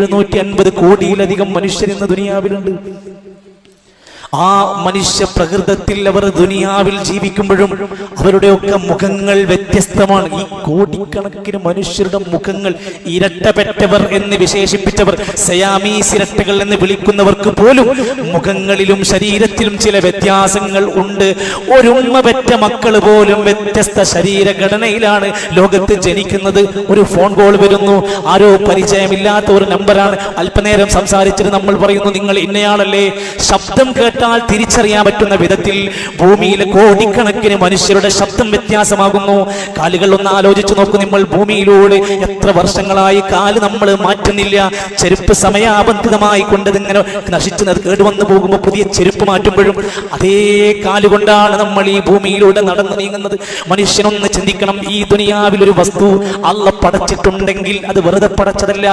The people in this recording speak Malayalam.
750 കോടിയിലധികം മനുഷ്യർ ഇന്ന് ദുനിയാവിലുണ്ട്. ആ മനുഷ്യ പ്രകൃതത്തിൽ അവർ ദുനിയാവിൽ ജീവിക്കുമ്പോഴും അവരുടെയൊക്കെ മുഖങ്ങൾ വ്യത്യസ്തമാണ്. ഈ കോടിക്കണക്കിന് മനുഷ്യരുടെ മുഖങ്ങൾ ഇരട്ടപ്പെട്ടവർ എന്ന് വിശേഷിപ്പിച്ചവർ, സയാമീസ് ഇരട്ടകൾ എന്ന് വിളിക്കുന്നവർക്ക് പോലും മുഖങ്ങളിലും ശരീരത്തിലും ചില വ്യത്യാസങ്ങൾ ഉണ്ട്. ഒരുമ്മ പെറ്റ മക്കൾ പോലും വ്യത്യസ്ത ശരീരഘടനയിലാണ് ലോകത്ത് ജനിക്കുന്നത്. ഒരു ഫോൺ കോൾ വരുന്നു, ആരോ പരിചയമില്ലാത്ത ഒരു നമ്പറാണ്. അല്പനേരം സംസാരിച്ചിട്ട് നമ്മൾ പറയുന്നു, നിങ്ങൾ ഇന്നയാളല്ലേ? ശബ്ദം കേട്ടാൽ തിരിച്ചറിയാൻ പറ്റുന്ന വിധത്തിൽ ഭൂമിയിലെ കോടിക്കണക്കിന് മനുഷ്യരുടെ ശബ്ദം വ്യത്യാസമാകുന്നു. കാലുകൾ ഒന്ന് ആലോചിച്ചു നോക്കൂ. നമ്മൾ ഭൂമിയിലൂടെ എത്ര വർഷങ്ങളായി കാല് നമ്മൾ മാറ്റുന്നില്ല. ചെരുപ്പ് സമയാബന്ധിതമായി കൊണ്ടതിങ്ങനെ നശിച്ചു കേടുവന്നു പോകുമ്പോൾ പുതിയ ചെരുപ്പ് മാറ്റുമ്പോഴും അതേ കാലുകൊണ്ടാണ് നമ്മൾ ഈ ഭൂമിയിലൂടെ നടന്നു നീങ്ങുന്നത്. മനുഷ്യനൊന്ന് ചിന്തിക്കണം, ഈ ദുനിയാവിൽ ഒരു വസ്തു അള്ളാഹ് പടച്ചിട്ടുണ്ടെങ്കിൽ അത് വെറുതെ പടച്ചതല്ല.